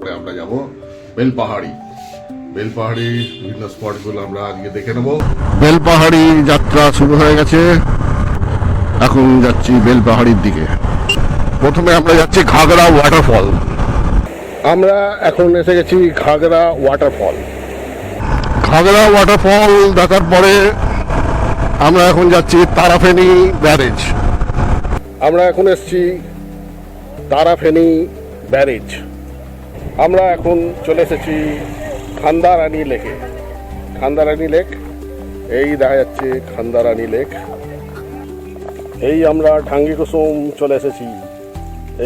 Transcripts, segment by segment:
তারপরে আমরা যাব বেলপাহাড়ি। বেলপাহাড়ির বিভিন্ন স্পটগুলো আমরা আজকে দেখে নেব। বেলপাহাড়ি যাত্রা শুরু হয়ে গেছে, এখন যাচ্ছি বেলপাহাড়ির দিকে। প্রথমে আমরা যাচ্ছি ঘাগড়া ওয়াটারফল। আমরা এখন এসে গেছি ঘাগড়া ওয়াটারফল। ঘাগড়া ওয়াটারফল দেখার পরে আমরা এখন যাচ্ছি তারাফেনী ব্যারেজ। আমরা এখন এসেছি তারাফেনী ব্যারেজ। আমরা এখন চলে এসেছি খান্দারানী লেকে। খান্দারানী লেক, এই দেখা যাচ্ছে খান্দারানী লেক। এই আমরা ঢাঙ্গি কুসুম চলে এসেছি,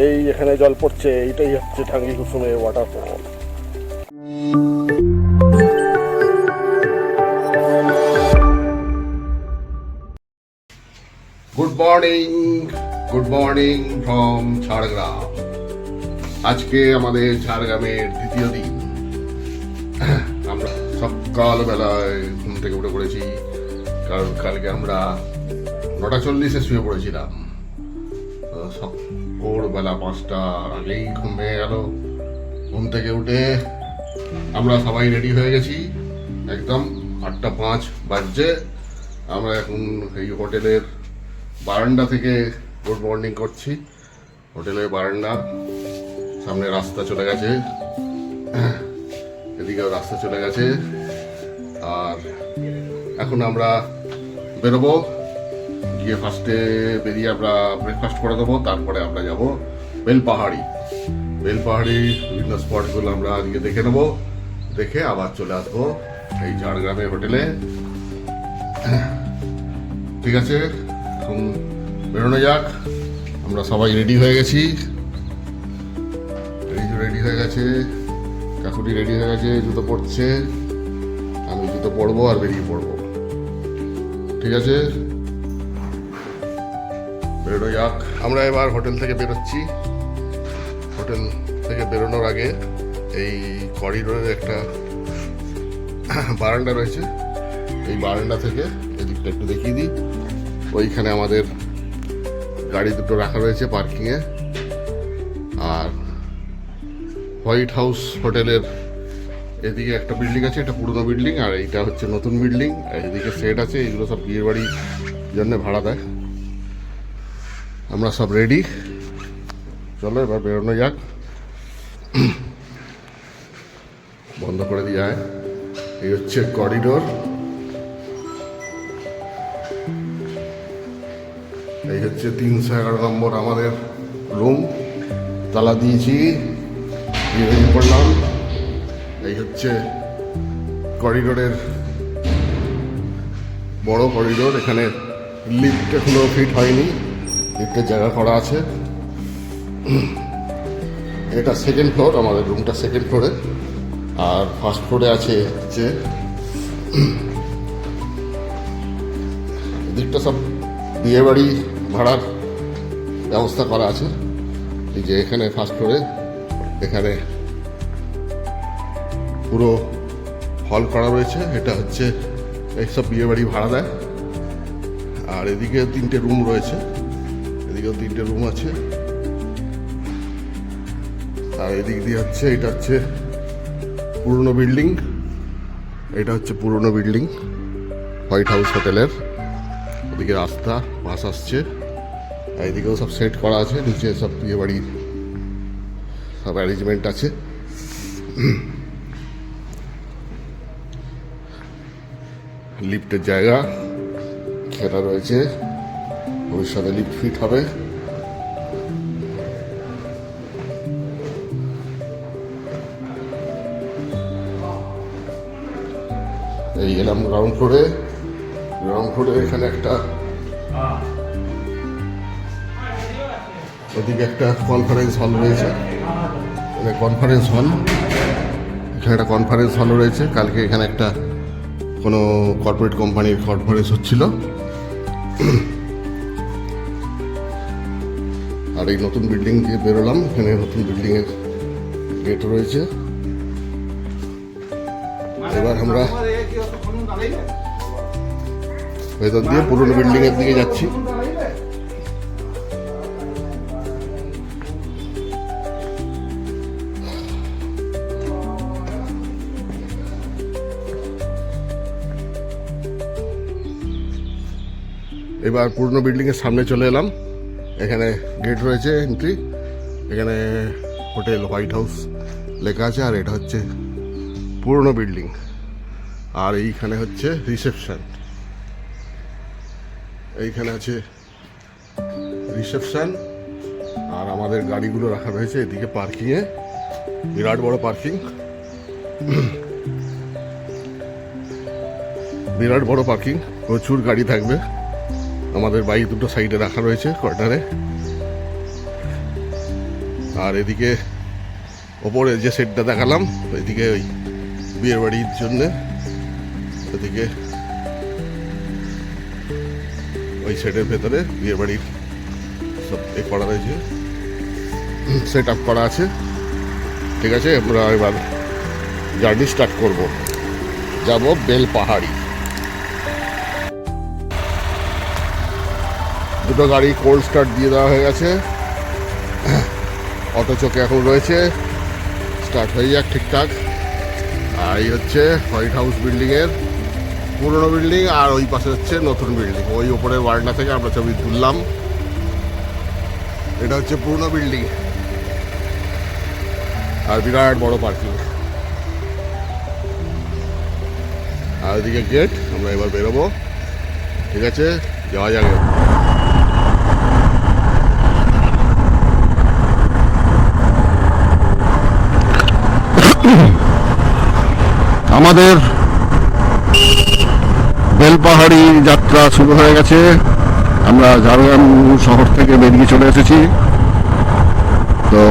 এই এখানে জল পড়ছে, এইটাই হচ্ছে ঢাঙ্গি কুসুমের waterfall. Good morning from Jhargram. আজকে আমাদের ঝাড়গ্রামের দ্বিতীয় দিন। আমরা সকালবেলায় ঘুম থেকে উঠে পড়েছি, কারণ কালকে আমরা 9:40 শুয়ে পড়েছিলাম। ভোরবেলা 5টা আগেই ঘুম ভেঙে গেল। ঘুম থেকে উঠে আমরা সবাই রেডি হয়ে গেছি, একদম 8:05 বাজছে। আমরা এখন এই হোটেলের বারান্দা থেকে গুড মর্নিং করছি। হোটেলের বারান্দা, সামনে রাস্তা চলে গেছে, এদিকেও রাস্তা চলে গেছে। আর এখন আমরা বেরোবো, গিয়ে ফার্স্টে বেরিয়ে আমরা ব্রেকফাস্ট করে দেবো, তারপরে আমরা যাব বেলপাহাড়ি। বেলপাহাড়ির বিভিন্ন স্পটগুলো আমরা আজকে দেখে নেবো, দেখে আবার চলে আসবো এই ঝাড়গ্রামের হোটেলে। ঠিক আছে, এখন বেরোনো যাক। আমরা সবাই রেডি হয়ে গেছি, রেডি হয়ে গেছে, কাকুটি রেডি হয়ে গেছে, জুতো পরছে, আমি জুতো পরবো আর বেরিয়ে পড়বো। ঠিক আছে, বেরোনো যাক। আমরা এবার হোটেল থেকে বেরোচ্ছি। হোটেল থেকে বেরোনোর আগে এই করিডোরের একটা বারান্দা রয়েছে, এই বারান্দা থেকে এদিকটা একটু দেখিয়ে দিই। ওইখানে আমাদের গাড়ি দুটো রাখা রয়েছে পার্কিংয়ে। আর হোয়াইট হাউস হোটেলের এদিকে একটা বিল্ডিং আছে, এটা পুরনো বিল্ডিং, আর এইটা হচ্ছে নতুন বিল্ডিং। এদিকে সেট আছে, এগুলো সব বিয়ের বাড়ির জন্য ভাড়া দেয়। আমরা সব রেডি, চলো এবার বেরোনো যাক। বন্ধ করে দিয়ে যায়। এই হচ্ছে করিডোর, এই হচ্ছে 311 নম্বর আমাদের রুম। তালা দিয়েছি, বেরিয়ে পড়লাম। এই হচ্ছে করিডোরের বড় করিডোর। এখানে লিফট এখনো ফিট হয়নি, লিফটের জায়গা করা আছে। এটা সেকেন্ড ফ্লোর, আমাদের রুমটা সেকেন্ড ফ্লোরে। আর ফার্স্ট ফ্লোরে আছে হচ্ছে এদিকটা সব বিয়ে বাড়ি ভাড়ার ব্যবস্থা করা আছে। এই যে এখানে ফার্স্ট ফ্লোরে, এখানে পুরো হল করা রয়েছে। এটা হচ্ছে এইসব বিয়ে বাড়ি ভাড়া দেয়। আর এদিকে 3টে রুম রয়েছে, এদিকেও 3টে রুম আছে। আর এদিক দিয়ে হচ্ছে, এটা হচ্ছে পুরনো বিল্ডিং, এটা হচ্ছে পুরনো বিল্ডিং হোয়াইট হাউস হোটেলের। ওদিকে রাস্তা, বাস আসছে। আর এদিকেও সব সেট করা আছে, নিচে সব বিয়ে বাড়ির সব অ্যারেঞ্জমেন্ট আছে। লিফটের জায়গা ঘেরা রয়েছে, ভবিষ্যতে লিফট ফিট হবে। এই এলাম গ্রাউন্ড ফ্লোরে। গ্রাউন্ড ফ্লোরে এখানে একটা, এদিকে একটা কনফারেন্স হল রয়েছে, কনফারেন্স হল। এখানে একটা কনফারেন্স হল রয়েছে। কালকে এখানে একটা কোনো কর্পোরেট কোম্পানির কনফারেন্স হচ্ছিল। আর এই নতুন বিল্ডিং দিয়ে বেরোলাম, এখানে নতুন বিল্ডিংয়ের গেট রয়েছে। এবার আমরা ভেতর দিয়ে পুরনো বিল্ডিংয়ের দিকে যাচ্ছি। এবার পুরনো বিল্ডিংয়ের সামনে চলে এলাম। এখানে গেট রয়েছে এন্ট্রি, এখানে হোটেল হোয়াইট হাউস লেখা আছে, আর এটা হচ্ছে পুরনো বিল্ডিং। আর এইখানে হচ্ছে রিসেপশন, এইখানে আছে রিসেপশন। আর আমাদের গাড়িগুলো রাখা রয়েছে এদিকে পার্কিংয়ে, বিরাট বড় পার্কিং, বিরাট বড় পার্কিং, প্রচুর গাড়ি থাকবে। আমাদের বাইক দুটো সাইডে রাখা রয়েছে কর্নারে। আর এদিকে ওপরে যে সেটটা দেখালাম, এদিকে ওই বিয়ের বাড়ির জন্যে, এদিকে ওই সেটের ভেতরে বিয়ের বাড়ির সব এ করা রয়েছে, সেট আপ করা আছে। ঠিক আছে, আমরা এবার জার্নি স্টার্ট করব, যাব বেলপাহাড়ি। দুটো গাড়ি কোল্ড স্টার্ট দিয়ে দেওয়া হয়ে গেছে, অটো চোখে এখন রয়েছে, স্টার্ট হয়ে যাক ঠিকঠাক। আর এই হচ্ছে হোয়াইট হাউস বিল্ডিংয়ের পুরনো বিল্ডিং, আর ওই পাশে হচ্ছে নতুন বিল্ডিং। ওই ওপরের ওয়ার্ল্ডটা থেকে আমরা ছবি তুললাম। এটা হচ্ছে পুরনো বিল্ডিং, আর বিরাট বড় পার্কিং, আর ওদিকে গেট। আমরা এবার বেরোবো, ঠিক আছে, যাওয়া যাবে। আমাদের বেলপাহাড়ি যাত্রা শুরু হয়ে গেছে। আমরা ঝাড়গ্রাম শহর থেকে বেরিয়ে চলে এসেছি, তো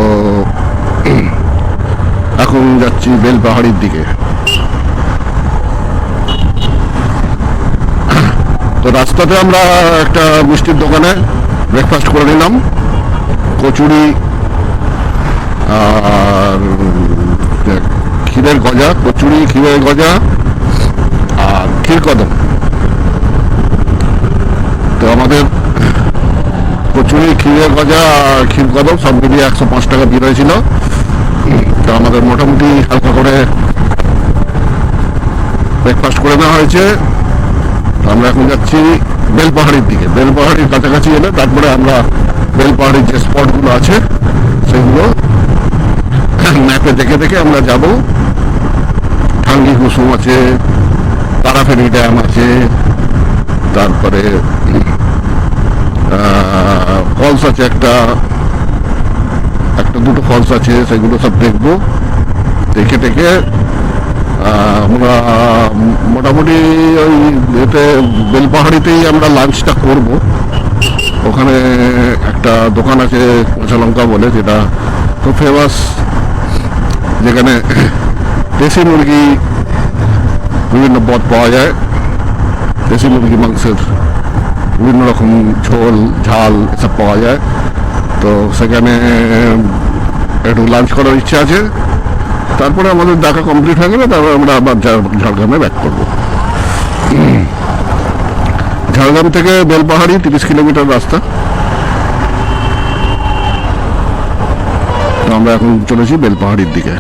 এখন যাচ্ছি বেলপাহাড়ির দিকে। তো রাস্তাতে আমরা একটা মিষ্টির দোকানে ব্রেকফাস্ট করে নিলাম, কচুরি আর ক্ষীরের গজা, কচুরি, ক্ষীরের গজা আর ক্ষীরকদম। তো আমাদের কচুরি, ক্ষীরের গজা আর ক্ষীরকদম সব মিলিয়ে 105 টাকা বিল হয়েছিল। তো আমাদের মোটামুটি হালকা করে ব্রেকফাস্ট করে নেওয়া হয়েছে। আমরা এখন যাচ্ছি বেলপাহাড়ির দিকে। বেলপাহাড়ির কাছাকাছি এলে তারপরে আমরা বেলপাহাড়ির যে স্পটগুলো আছে সেগুলো ম্যাপে দেখে দেখে আমরা যাব। টাঙ্গি কুসুম আছে, তারাফেরি ড্যাম আছে, তারপরে ফলস আছে, একটা দুটো ফলস আছে, সেগুলো সব দেখবো। দেখে দেখে আমরা মোটামুটি ওই এতে বেলপাহাড়িতেই আমরা লাঞ্চটা করব। ওখানে একটা দোকান আছে কাঁচা লঙ্কা বলে, যেটা খুব ফেমাস, যেখানে দেশি মুরগি বিভিন্ন পদ পাওয়া যায়, দেশি মুরগি মাংসের বিভিন্ন রকম ঝোল ঝাল এসব পাওয়া যায়। তো সেখানে একটু লাঞ্চ করার ইচ্ছা আছে। তারপরে আমাদের দেখা কমপ্লিট হয়ে গেলে তারপরে আমরা আবার ঝাড়গ্রামে ব্যাক করব। ঝাড়গ্রাম থেকে বেলপাহাড়ি 30 কিলোমিটার রাস্তা। তো আমরা এখন চলেছি বেলপাহাড়ির দিকে।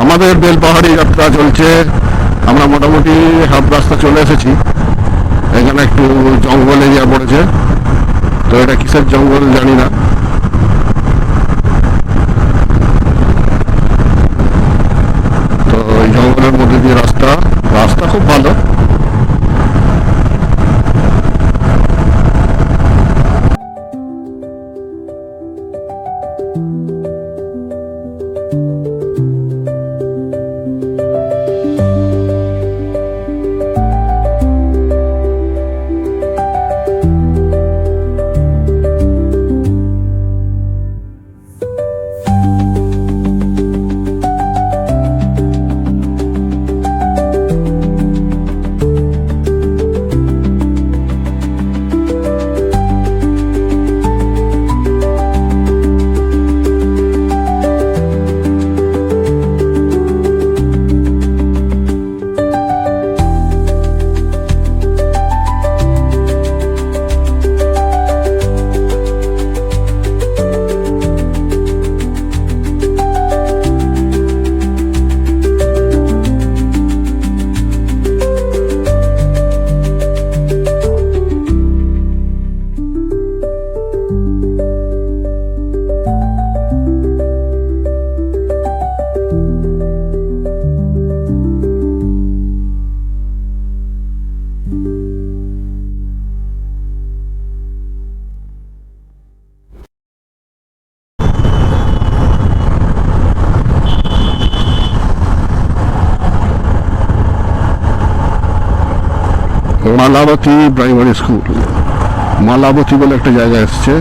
আমাদের বেলপাহাড়ি যাত্রা চলছে। আমরা মোটামুটি হাফ রাস্তা চলে এসেছি। এখানে একটু জঙ্গল এরিয়া পড়েছে, তো এটা কিসের জঙ্গল জানি না। তো এই জঙ্গলের মধ্যে দিয়ে রাস্তা খুব ভালো। মালাবতী প্রাইমারি স্কুল, মালাবতী বলে একটা জায়গা এসছে।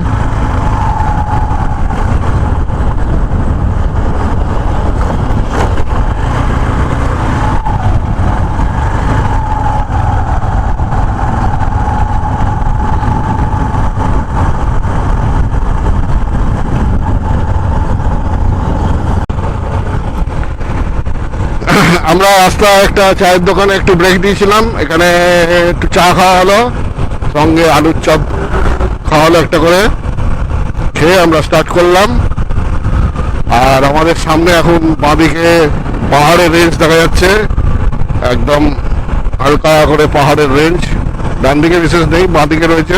আমরা রাস্তায় একটা চায়ের দোকানে একটু ব্রেক দিয়েছিলাম, এখানে একটু চা খাওয়া হলো, সঙ্গে আলুর চপ খাওয়া হলো একটা করে, খেয়ে আমরা স্টার্ট করলাম। আর আমাদের সামনে এখন বাঁদিকে পাহাড়ের রেঞ্জ দেখা যাচ্ছে, একদম হালকা করে পাহাড়ের রেঞ্জ। ডান দিকে বিশেষ নেই, বাঁদিকে রয়েছে,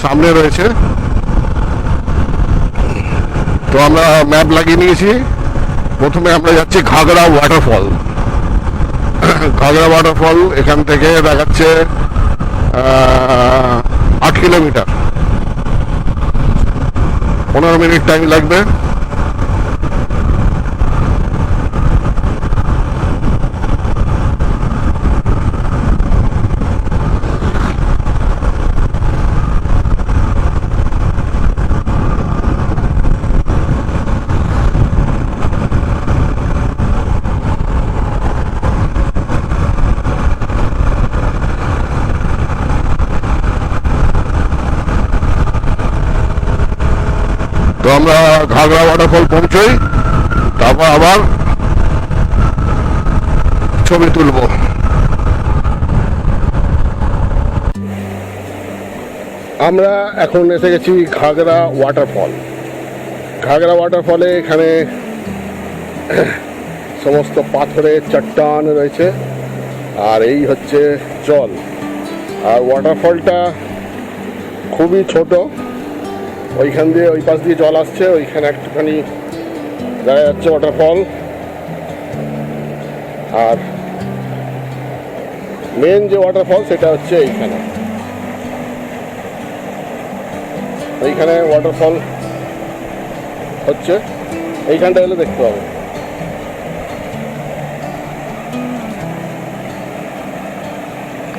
সামনে রয়েছে। তো আমরা ম্যাপ লাগিয়ে নিয়েছি। প্রথমে আমরা যাচ্ছি ঘাগড়া ওয়াটারফল। ঘাগড়া ওয়াটারফল এখান থেকে দেখাচ্ছে 8 কিলোমিটার, 15 মিনিট টাইম লাগবে। তো আমরা ঘাগড়া ওয়াটারফল পৌঁছই, তারপর আবার ছবি তুলব। আমরা এখন এসে গেছি ঘাগড়া ওয়াটারফল। ঘাগড়া ওয়াটারফলে এখানে সমস্ত পাথরের চট্টান রয়েছে, আর এই হচ্ছে জল। আর ওয়াটারফলটা খুবই ছোট, ওইখান দিয়ে ওই পাশ দিয়ে জল আসছে, ওইখানে একটুখানি দেখা যাচ্ছে ওয়াটারফল। আর মেন যে ওয়াটারফল সেটা হচ্ছে এইখানে, এইখানে ওয়াটারফল হচ্ছে, এইখানটা এলে দেখতে পাবে।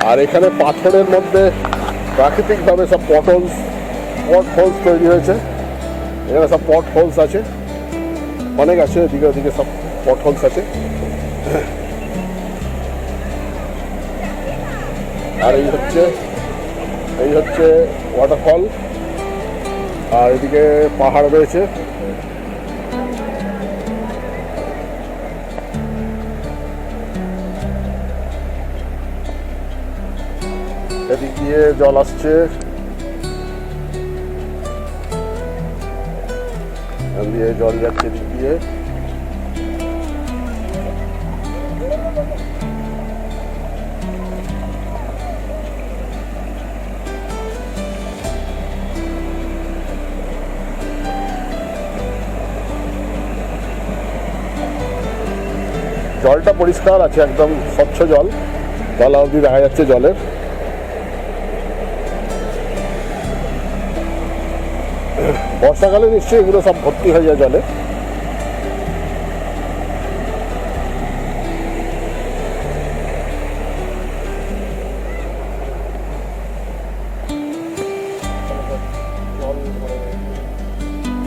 আর এখানে পাথরের মধ্যে প্রাকৃতিকভাবে সব পট হোলস তৈরি হয়েছে। এখানে সব পট হোলস আছে, অনেক আছে, এদিকে ওদিকে সব পট হোলস আছে। আর এই হচ্ছে ওয়াটারফল, আর এদিকে পাহাড় রয়েছে। এদিক দিয়ে জল আসছে, দিয়ে জল যাচ্ছে এদিক দিয়ে। জলটা পরিষ্কার আছে, একদম স্বচ্ছ জল, গলা অবধি দেখা যাচ্ছে জলের। বর্ষাকালে নিশ্চয়ই এগুলো সব ভর্তি হয়ে যায় জলে।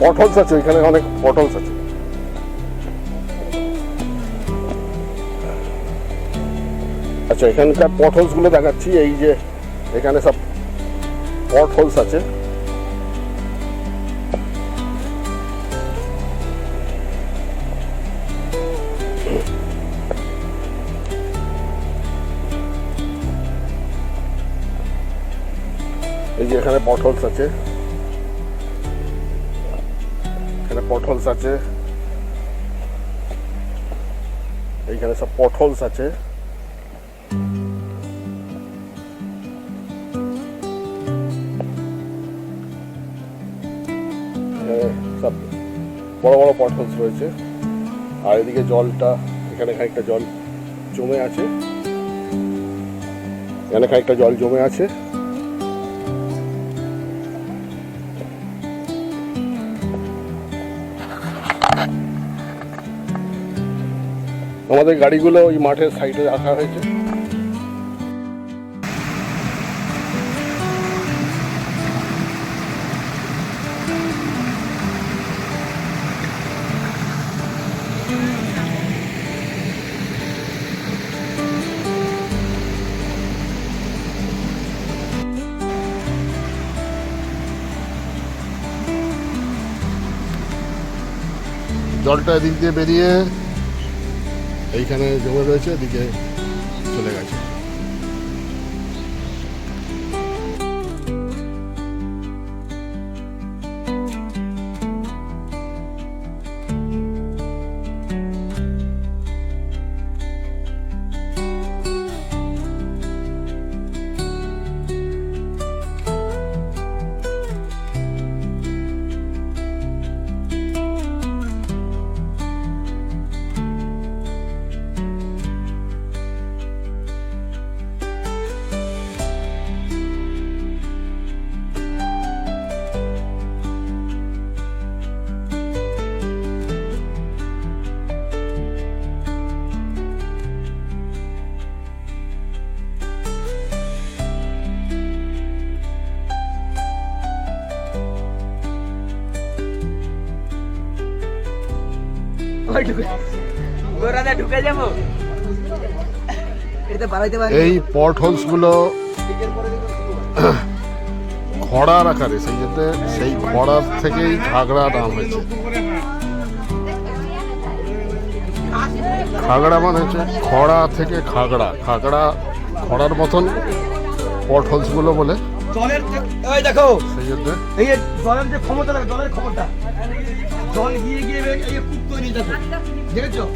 পটহোলস আছে, এখানে অনেক পটহোলস আছে। আচ্ছা, এখানকার পটহোলস গুলো দেখাচ্ছি। এই যে এখানে সব পটহোলস আছে। এই যে এখানে পটহোলস আছে, এখানে পটহোলস আছে, এইখানে সব পটহোলস আছে। সব বড় বড় পটহোলস রয়েছে। আর এদিকে জলটা, এখানে খানিকটা জল জমে আছে, এখানে খানিকটা জল জমে আছে। আমাদের গাড়িগুলো ওই মাঠের সাইডে রাখা হয়েছে। জলটা এদিক দিয়ে বেরিয়ে এইখানে জমে রয়েছে, এদিকে চলে গেছে। এই পট হোলস গুলো খড়ার আকারে, সেই জন্য সেই খড়ার থেকেই খাগড়া নাম হয়েছে। খাগড়া মানে হচ্ছে খড়া থেকে খাগড়া, খাগড়া খড়ার মতন পট হোলস গুলো বলে। জলের এই দেখো সেই জন্য এই জলের যে ক্ষমতা, জলের ক্ষমতা, জল গিয়ে গিয়ে এই কূপ তৈরি দেখো, দেখেছো?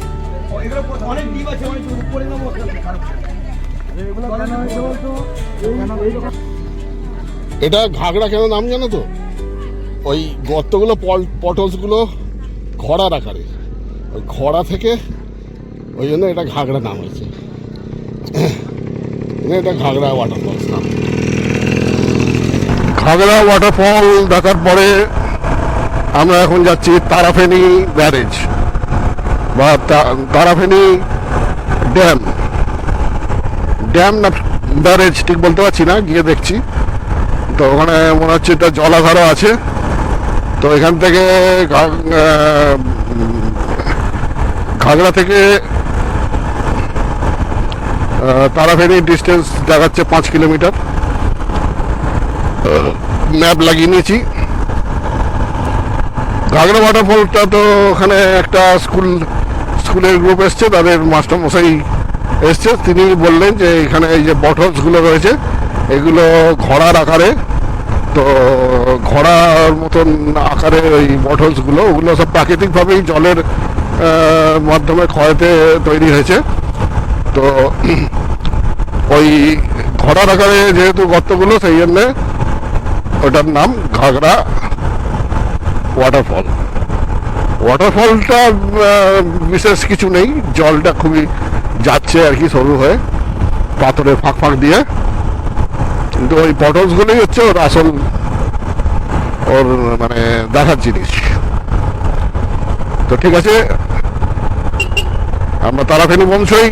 এগুলো অনেক দ্বীপ আছে, অনেক উপরে নামো। এটা ঘাগড়া কেন নাম জানো তো? ওই গর্তগুলো পটলস গুলো খড়ার আকারে, ওই খড়া থেকে ওই জন্য এটা ঘাগড়া নাম হয়েছে। এটা ঘাগড়া ওয়াটারফলস নাম। ঘাগড়া ওয়াটারফল দেখার পরে আমরা এখন যাচ্ছি তারাফেনী ব্যারেজ বা তারাফেনী ড্যাম। ড্যাম না ব্যারেজ ঠিক বলতে পারছি না, গিয়ে দেখছি। তো ওখানে মনে হচ্ছে একটা জলাধারও আছে। তো এখান থেকে ঘাগড়া থেকে তারাফেনী ডিস্টেন্স দেখাচ্ছে 5 কিলোমিটার। ম্যাপ লাগিয়ে নিয়েছি। ঘাগড়া ওয়াটারফলটা তো ওখানে একটা স্কুলের গ্রুপ এসছে, তাদের মাস্টারমশাই এসছে। তিনি বললেন যে এখানে এই যে বটলসগুলো রয়েছে এগুলো ঘোড়ার আকারে, তো ঘোড়ার মতন আকারে ওই বটলসগুলো, ওগুলো সব প্রাকৃতিকভাবেই জলের মাধ্যমে ক্ষয়তে তৈরি হয়েছে। তো ওই ঘোড়ার আকারে যেহেতু গর্তগুলো, সেই জন্যে ওটার নাম ঘাগড়া ওয়াটারফল। ওয়াটারফলটা বিশেষ কিছু নেই, জলটা খুবই যাচ্ছে আর কি সরু হয়ে পাথরের ফাঁক ফাঁক দিয়ে, কিন্তু ওই পটলসগুলোই হচ্ছে ওর আসল, ওর মানে দেখার জিনিস। তো ঠিক আছে, আমরা তারাফেনী পৌঁছই।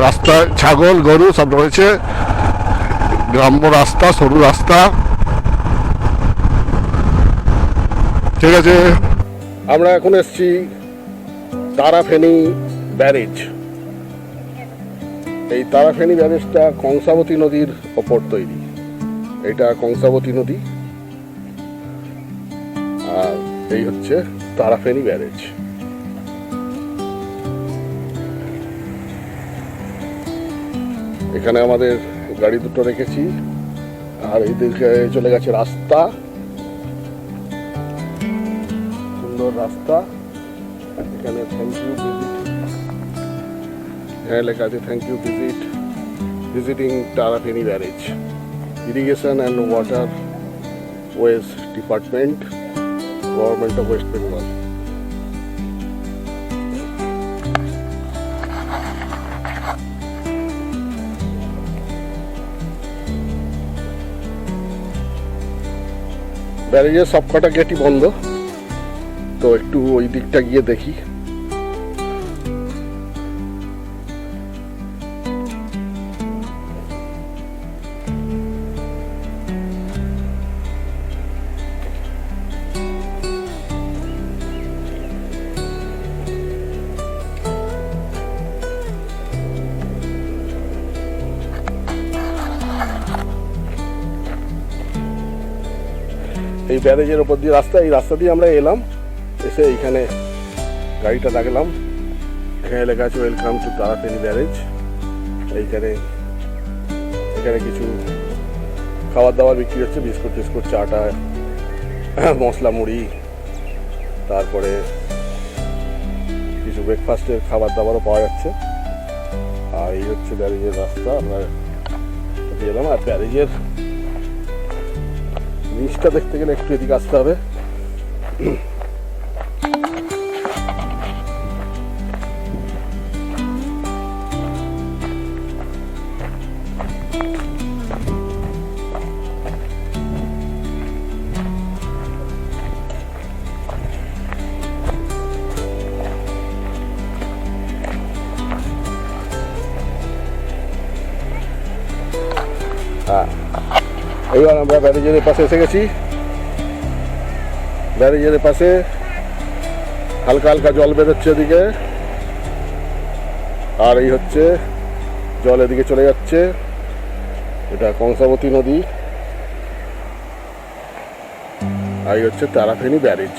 রাস্তায় ছাগল গরু সব রয়েছে, গ্রাম্য রাস্তা, সরু রাস্তা। ঠিক আছে, আমরা এখন এসছি তারাফেনী ব্যারেজ। এই তারাফেনী ব্যারেজটা কংসাবতী নদীর ওপর তৈরি। এটা কংসাবতী নদী, আর এই হচ্ছে তারাফেনী ব্যারেজ। এখানে আমাদের গাড়ি দুটো রেখেছি, আর এইদিকে চলে গেছে রাস্তা, সুন্দর রাস্তা। এখানে থ্যাংক ইউ ভিজিট, হ্যাঁ লেখা আছে thank you visiting Tarafeni barrage, irrigation and water ways department, government of West Bengal. ব্যারেজের সবকটা গেটই বন্ধ, তো একটু ওই দিকটা গিয়ে দেখি। ব্যারেজের ওপর দিয়ে রাস্তা, এই রাস্তা দিয়ে আমরা এলাম, এসে এইখানে গাড়িটা রাখলাম। এখানে লেখা আছে ওয়েলকাম টু তারাফেনী ব্যারেজ। এইখানে এখানে কিছু খাবার দাবার বিক্রি হচ্ছে, বিস্কুট টিস্কুট, চাটা, মশলা মুড়ি, তারপরে কিছু ব্রেকফাস্টের খাবার দাবারও পাওয়া যাচ্ছে। আর এই হচ্ছে ব্যারেজের রাস্তা, আমরা এলাম। আর ব্যারেজের নিচটা দেখতে গেলে একটু এদিকে আসতে হবে। এইবার আমরা ব্যারেজের পাশে এসে গেছি। ব্যারেজের পাশে হালকা হালকা জল বেরোচ্ছে এদিকে, আর এই হচ্ছে জল এদিকে চলে যাচ্ছে। এটা কংসাবতী নদী, আর এই হচ্ছে তারাফেনী ব্যারেজ।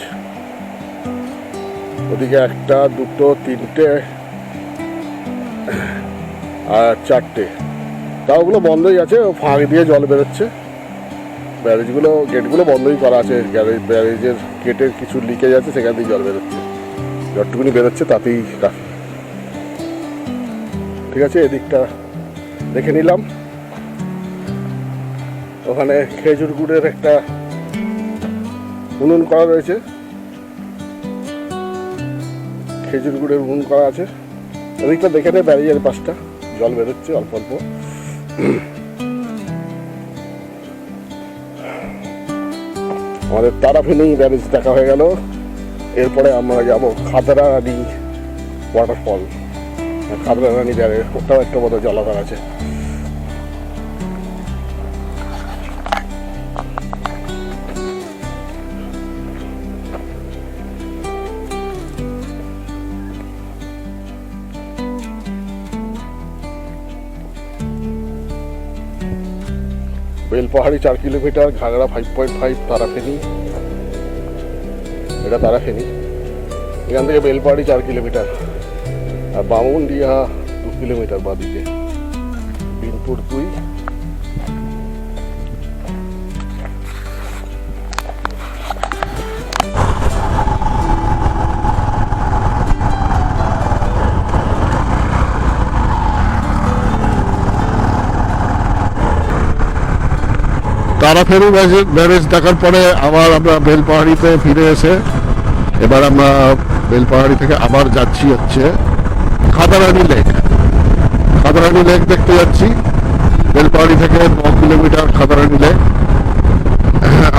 ওদিকে একটা, দুটো, তিনটে আর চারটে, তাও ওগুলো বন্ধই আছে, ফাঁক দিয়ে জল বেরোচ্ছে। ব্যারেজগুলো, গেটগুলো বন্ধই করা আছে। ব্যারেজের গেটের কিছু লিকেজ আছে, সেখান থেকে জল বেরোচ্ছে। যতটুকুনি বেরোচ্ছে তাতেই কাফি। ঠিক আছে, এদিকটা দেখে নিলাম। ওখানে খেজুর গুড়ের একটা উনুন করা রয়েছে, খেজুর গুড়ের উনুন করা আছে। ওদিকটা দেখে নেয়, ব্যারেজের পাশটা জল বেরোচ্ছে অল্প অল্প। আমাদের তারাফেনী ব্যারেজ দেখা হয়ে গেল। এরপরে আমরা যাব খাদরারানী ওয়াটারফল। খাদরারানী ব্যারেজ, ওটাও একটা বড় জলাধার আছে। বেলপাহাড়ি 4 কিলোমিটার, ঘাগড়া 5.5, তারাফেনী, এটা তারাফেনী। এখান থেকে বেলপাহাড়ি 4 কিলোমিটার, আর বামুনডিহা 2 কিলোমিটার বাদিকে, বিনপুর 2। তারাফেনী ব্যারেজ দেখার পরে আবার আমরা বেলপাহাড়িতে ফিরে এসে এবার আমরা বেলপাহাড়ি থেকে আবার যাচ্ছি হচ্ছে খাদারানী লেক। খাদারানী লেক দেখতে যাচ্ছি। বেলপাহাড়ি থেকে 9 কিলোমিটার খাদারানী লেক।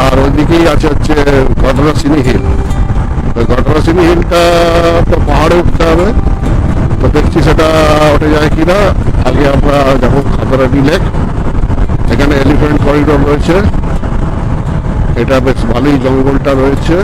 আর ওইদিকেই আছে হচ্ছে গডরাসিনী হিল। গডরাসিনী হিলটা তো পাহাড়ে উঠতে হবে, তো দেখছি সেটা উঠে যায় কিনা। আগে আমরা যাবো খাদারানী লেক। এখানে এলিফ্যান্ট করিডোর রয়েছে, এটা বেশ ভালোই জঙ্গলটা রয়েছে।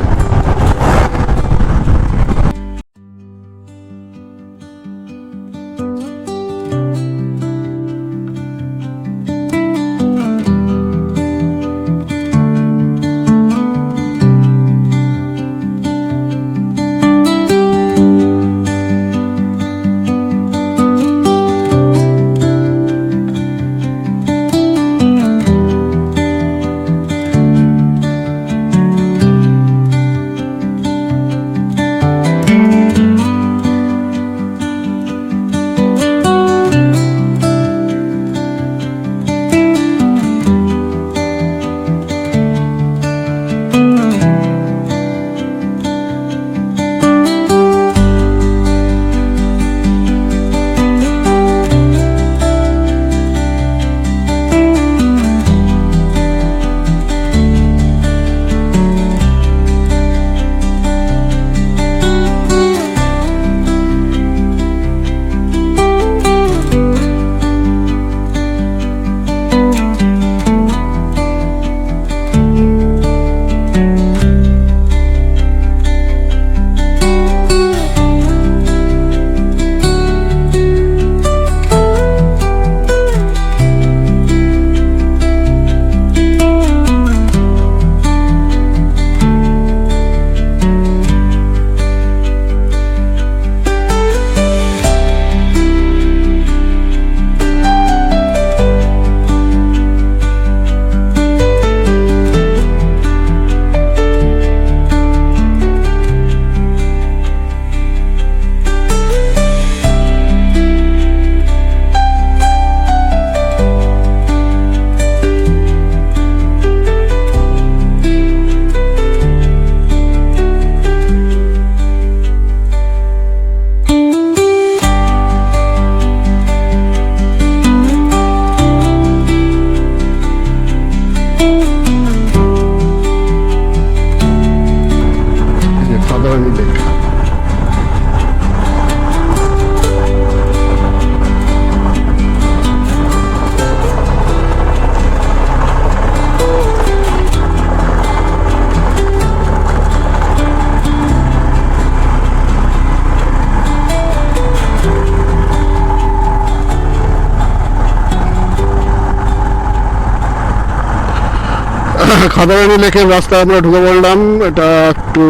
খাদারানি লেকের রাস্তায় আমরা ঢুকে পড়লাম। এটা একটু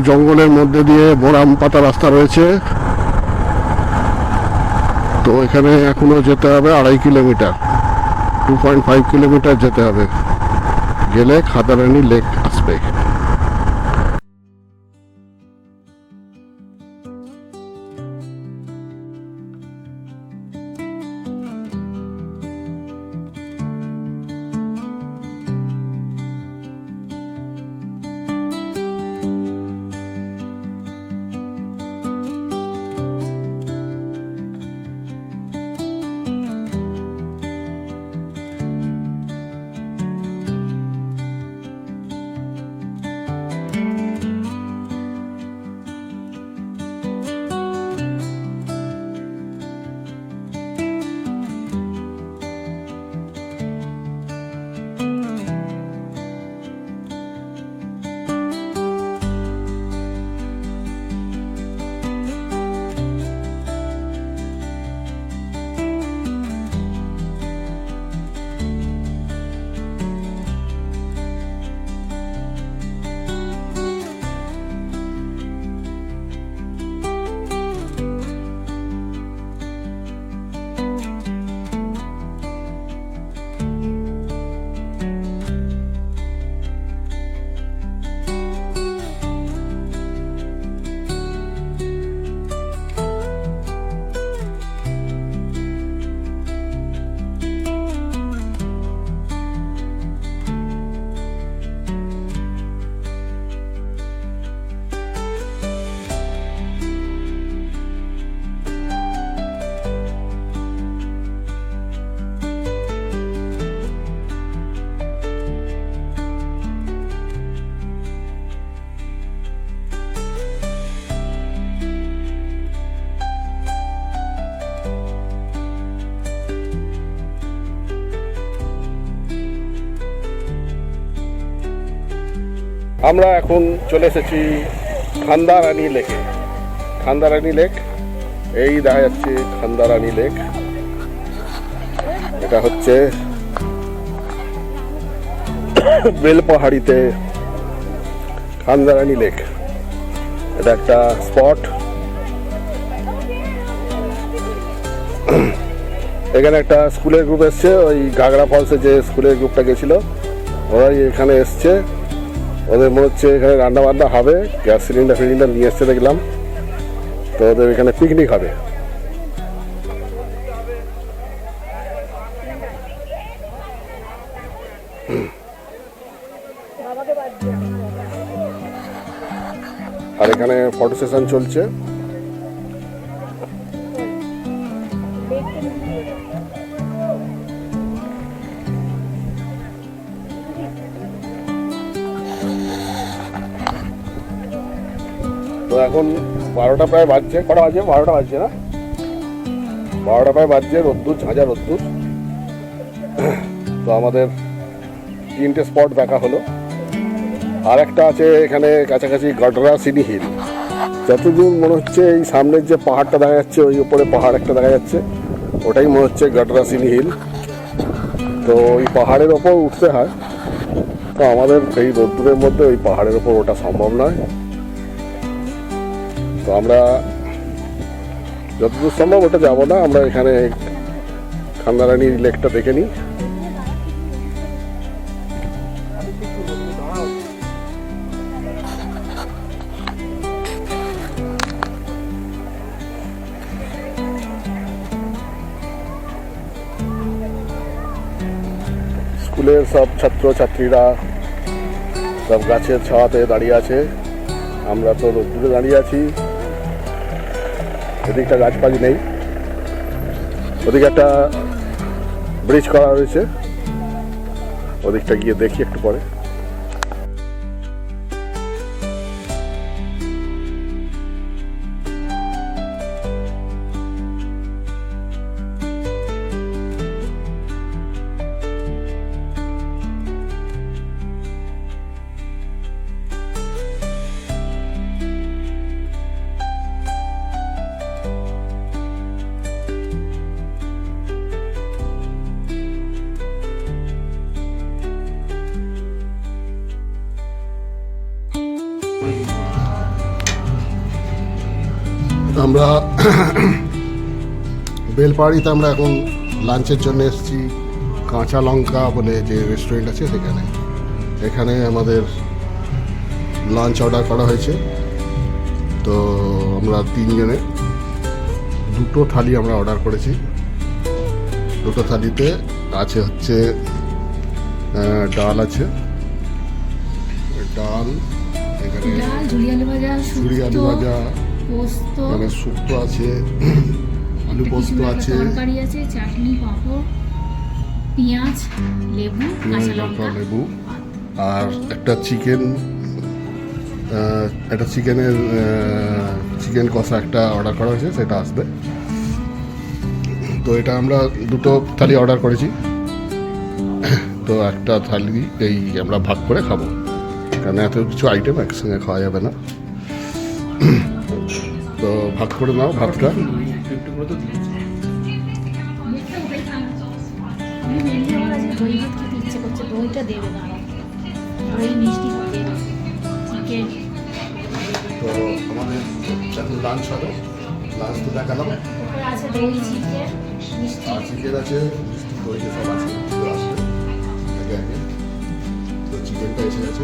জঙ্গলের মধ্যে দিয়ে বোরাম পাতা রাস্তা রয়েছে। তো এখানে এখনো যেতে হবে 2.5 কিলোমিটার, 2.5 কিলোমিটার যেতে হবে, গেলে খাদারানি লেক আসবে। আমরা এখন চলে এসেছি খান্দারানি লেকে। খান্দারানি লেক, এই দেখা যাচ্ছে খান্দারানি লেক। এটা হচ্ছে বেলপাহাড়িতে খান্দারানি লেক। এটা একটা স্পট। এখানে একটা স্কুলের গ্রুপ এসছে, ওই গাগরা ফলসে যে স্কুলের গ্রুপটা গেছিল ওরাই এখানে এসছে। ওদের মনে হচ্ছে এখানে রান্না বান্না হবে, গ্যাস সিলিন্ডার নিয়ে এসছে দেখলাম। তো ওদের এখানে পিকনিক হবে। আর এখানে ফটো সেশন চলছে। তো এখন 12টা প্রায় বাজছে। কটা বাজছে? 12টা বাজছে না? 12টা প্রায় বাজছে। রোদ্দুর, ঝাঁঝা রোদ্দুর। তো আমাদের 3টে স্পট দেখা হলো। আর একটা আছে এখানে কাছাকাছি গাডরাসিনি হিল। যতদূর মনে হচ্ছে এই সামনের যে পাহাড়টা দেখা যাচ্ছে, ওই উপরে পাহাড় একটা দেখা যাচ্ছে, ওটাই মনে হচ্ছে গাডরাসিনি হিল। তো ওই পাহাড়ের ওপর উঠতে হয়। তো আমাদের এই রোদ্দুরের মধ্যে ওই পাহাড়ের ওপর ওটা সম্ভব নয়। তো আমরা যতদূর সম্ভব ওটা যাবো না। আমরা এখানে খান্দারানি লেকটা দেখে নিই। স্কুলের সব ছাত্রছাত্রীরা সব গাছের ছাওয়াতে দাঁড়িয়ে আছে। আমরা তো রোদ্দুরে দাঁড়িয়ে আছি। এদিকটা গাছপালি নেই। ওদিকে একটা ব্রিজ করা হয়েছে, ওদিকটা গিয়ে দেখি একটু পরে। আমরা বেলপাহাড়িতে আমরা এখন লাঞ্চের জন্য এসেছি। কাঁচা লঙ্কা বলে যে রেস্টুরেন্ট আছে সেখানে, এখানে আমাদের লাঞ্চ অর্ডার করা হয়েছে। তো আমরা তিনজনে দুটো থালি আমরা অর্ডার করেছি। দুটো থালিতে আছে হচ্ছে ডাল আছে, ডাল, এখানে ঝুড়ি আলু ভাজা, ঝুড়ি আলু ভাজা, পোস্ত, মানে শুক্তো আছে, আলু পোস্ত আছে, তরকারি আছে, চাটনি, পাঁপড়, পেঁয়াজ, লেবু, কাঁচা লঙ্কা, লেবু, আর একটা চিকেন, একটা চিকেন কষা একটা অর্ডার করা হয়েছে, সেটা আসবে। তো এটা আমরা দুটো থালি অর্ডার করেছি। তো একটা থালি এই আমরা ভাগ করে খাবো, কারণ এত কিছু আইটেম একসঙ্গে খাওয়া যাবে না। তো ভাগ করে নাও ভাতটা। আমি মেনলি আমার আজকে দই ভাত খেতে ইচ্ছে করছে, দইটা দেবে না, দই মিষ্টি হবে, চিকেন। তো আমাদের এখন লাঞ্চ হবে, লাঞ্চ তো দেখালাম। তারপরে আছে দই, চিকেন, মিষ্টি। আর চিকেন আছে, মিষ্টি, দই সব আছে, তো আসবে একে একে। তো চিকেনটা এসে গেছে।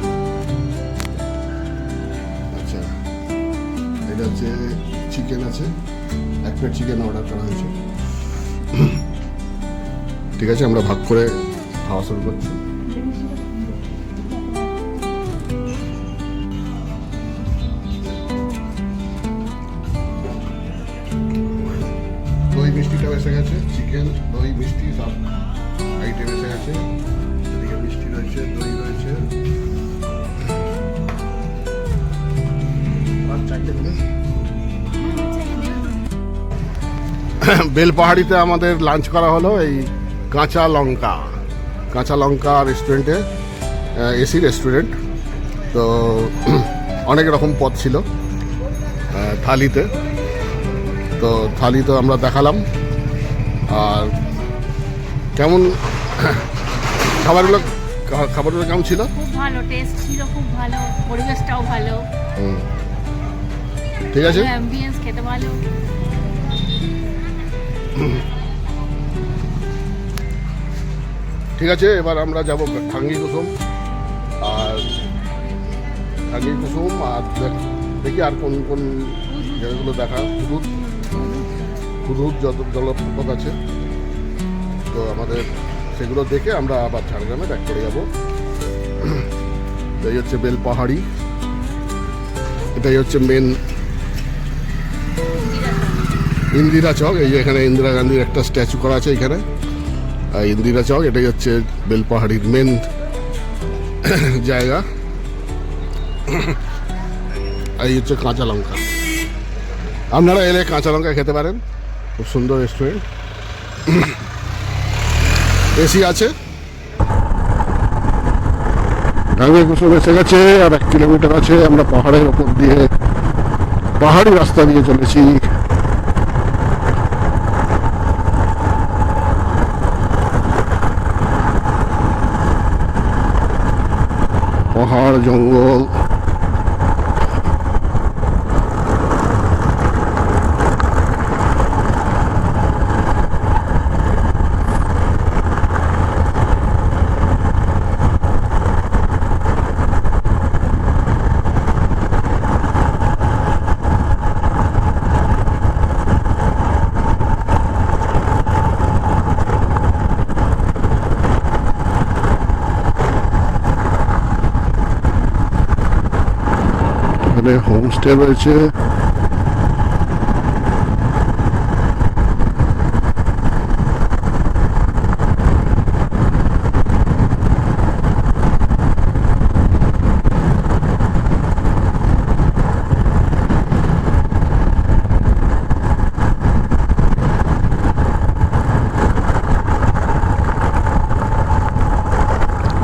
আচ্ছা, এটা হচ্ছে চিকেন আছে, এক প্লেট চিকেন অর্ডার করা হয়েছে। ঠিক আছে, আমরা ভাগ করে খাওয়া শুরু করছি। দই মিষ্টিটাও এসে গেছে, চিকেন, দই, মিষ্টি সব আইটেম এসে গেছে। এদিকে মিষ্টি রয়েছে, দই রয়েছে। বেলপাহাড়িতে আমাদের লাঞ্চ করা হলো এই কাঁচা লঙ্কা রেস্টুরেন্টে, এসি রেস্টুরেন্ট। তো অনেক রকম পদ ছিল থালিতে। তো থালি তো আমরা দেখালাম। আর কেমন খাবারগুলো কেমন ছিল? খুব ভালো টেস্ট ছিল, খুব ভালো, পরিবেশটাও ভালো, ঠিক আছে, অ্যাম্বিয়েন্স, খেতে ভালো। ঠিক আছে। এবার আমরা যাব ঠাঙ্গি কুসুম, আর দেখি আর কোন কোন জায়গাগুলো দেখা। হুদুদ যত জলপ্রপাত আছে, তো আমাদের সেগুলো দেখে আমরা আবার ঝাড়গ্রামে ব্যাক করে যাবো। এই হচ্ছে বেলপাহাড়ি, এটাই হচ্ছে মেন ইন্দিরা চক। এই যে এখানে ইন্দিরা গান্ধীর একটা স্ট্যাচু করা আছে এখানে, ইন্দিরা চক। এটাই হচ্ছে বেলপাহাড়ির মেন জায়গা। এই হচ্ছে কাঁচা লঙ্কা, আপনারা এলে কাঁচা লঙ্কা খেতে পারেন, খুব সুন্দর রেস্টুরেন্ট, এসি আছে। ঢাঙ্গি কুসুম এসে গেছে, আর 1 কিলোমিটার আছে। আমরা পাহাড়ের ওপর দিয়ে, পাহাড়ি রাস্তা দিয়ে চলেছি। পাহাড়, জঙ্গল, এখানে হোমস্টে রয়েছে।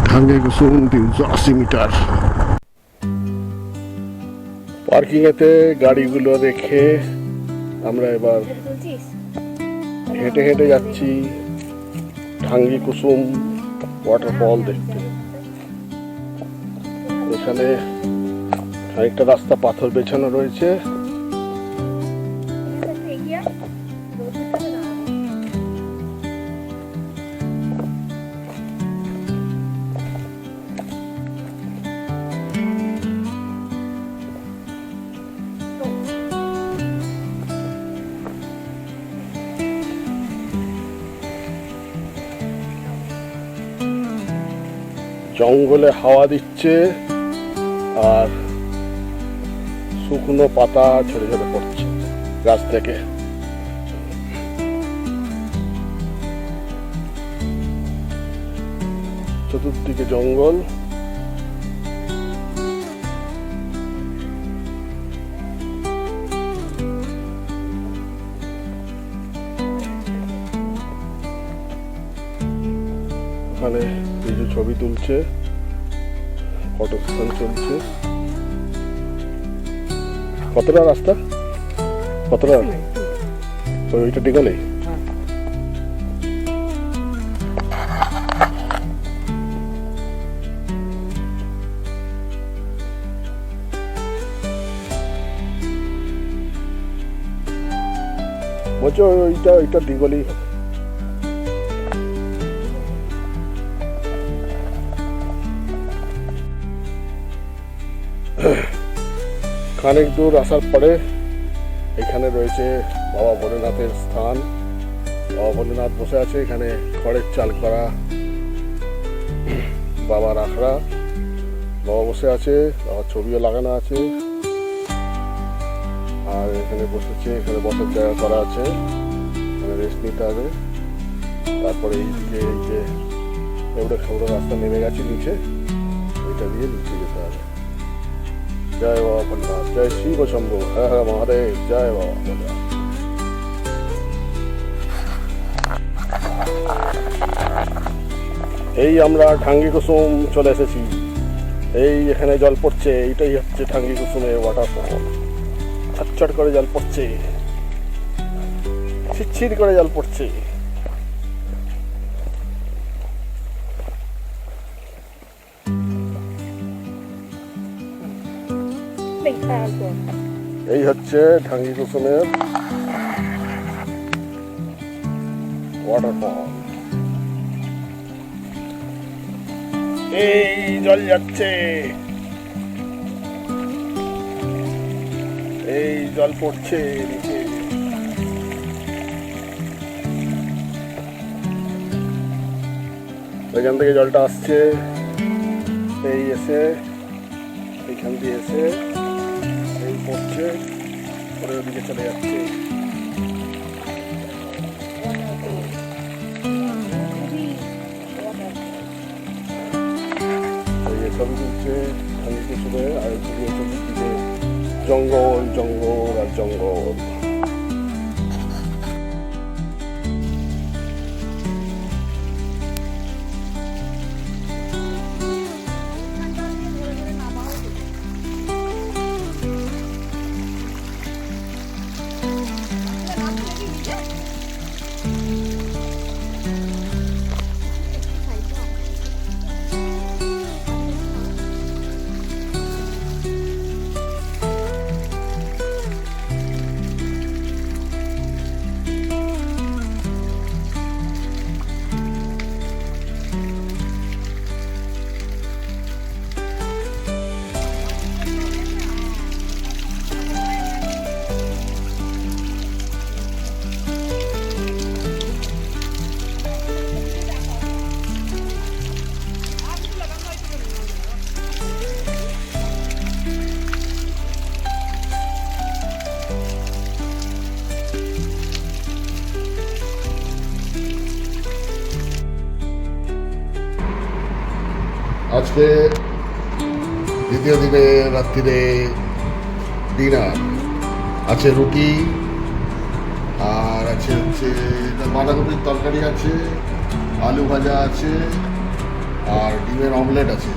ঢাঙ্গি কুসুম 380 মিটার। পার্কিং এতে গাড়িগুলো রেখে আমরা এবার হেঁটে হেঁটে যাচ্ছি ঢাঙ্গি কুসুম ওয়াটারফল দেখতে। এখানে খানিকটা রাস্তা পাথর বেছানো রয়েছে, জঙ্গলে হাওয়া দিচ্ছে আর শুকনো পাতা ঝরে ঝরে পড়ছে গাছ থেকে। চতুর্দিকে জঙ্গল, ওখানে কিছু ছবি তুলছে, ফটো সেশন চলছে। কতটা রাস্তা, কতটা ওইটা ডিগলে বলছো ওইটা ওইটা দিগলি। খানিক দূর আসার পরে এখানে রয়েছে বাবা ভোলেনাথের স্থান। বাবা ভোলেনাথ বসে আছে এখানে, খড়ের চাল করা বাবার আখড়া। বাবা বসে আছে, বাবার ছবিও লাগানো আছে। আর এখানে বসেছে, এখানে বসার জায়গা করা আছে, এখানে রেস্ট নিতে হবে। তারপরে এইদিকে এই যে এবড়ে খেবড়ে রাস্তা নেমে গেছে নিচে, ওইটা দিয়ে নিচে যেতে হবে। জয় বাবা ভোলেনাথ, জয় শিব শম্ভু, হর হর মহাদেব, জয় বাবা ভোলেনাথ। এই আমরা ঢাঙ্গি কুসুম চলে এসেছি। এই এখানে জল পড়ছে, এইটাই হচ্ছে ঢাঙ্গি কুসুমের ওয়াটারফল। ছটছট করে জল পড়ছে, ছিটছিট করে জল পড়ছে। এই হচ্ছে ঢাঙ্গি কুসুমের ওয়াটারফল। এই জল যাচ্ছে, এই জল পড়ছে নিচে। এখান থেকে জলটা আসছে, এই এসে এইখান দিয়ে এসে এই পড়ছে, পরে ওদিকে চলে যাচ্ছে। ছবি তুলছে ঢাঙ্গি কুসুমে, আর চতুর্দিকে জঙ্গল জঙ্গল আর জঙ্গল। আজকে দ্বিতীয় দিনে রাত্রিরে ডিনার আছে, রুটি আর আছে হচ্ছে বাঁধাকপির তরকারি আছে, আলু ভাজা আছে আর ডিমের অমলেট আছে,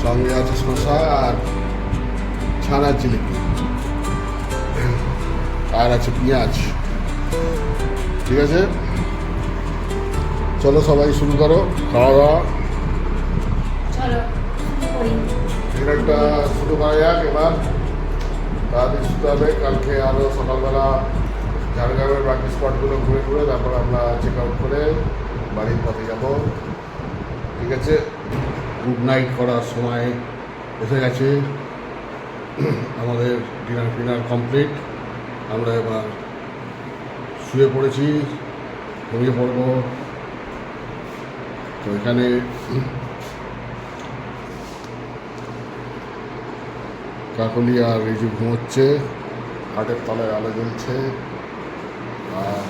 সঙ্গে আছে শসা আর ছানার জিলিপি আর আছে পেঁয়াজ। ঠিক আছে, চলো সবাই শুরু করো খাওয়া দাওয়া। ডিনারটা শুরু করা যাক এবার। তাড়াতাড়ি শুতে হবে, কালকে আরও সকালবেলা বাকি স্পটগুলো ঘুরে ঘুরে তারপর আমরা চেক আউট করে বাড়ির পথে যাব। ঠিক আছে, গুড নাইট করার সময় এসে গেছে। আমাদের ডিনার কমপ্লিট। আমরা এবার শুয়ে পড়েছি, ঘুমিয়ে পড়ব। তো এখানে কাকলি আর রিজু ঘুমোচ্ছে, খাটের তলায় আলো জ্বলছে। আর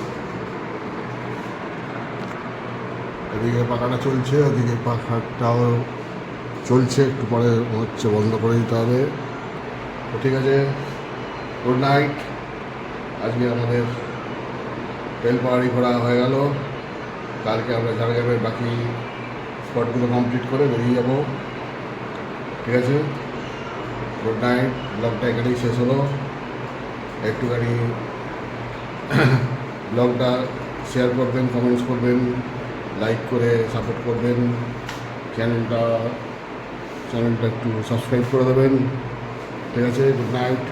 এদিকে পাখাটা চলছে, ওদিকে পাখাটাও চলছে, একটু পরে হচ্ছে বন্ধ করে দিতে হবে। তো ঠিক আছে, গুড নাইট। আজকে আমাদের বেলপাহাড়ি ঘোরা হয়ে গেল। কালকে আমরা ঝাড়গ্রামের বাকি স্পটগুলো কমপ্লিট করে বেরিয়ে যাব। ঠিক আছে, গুড নাইট। ব্লগটা এখানেই শেষ হলো। একটুখানি ব্লগটা শেয়ার করবেন, কমেন্টস করবেন, লাইক করে সাপোর্ট করবেন, চ্যানেলটা একটু সাবস্ক্রাইব করে দেবেন। ঠিক আছে, গুড নাইট।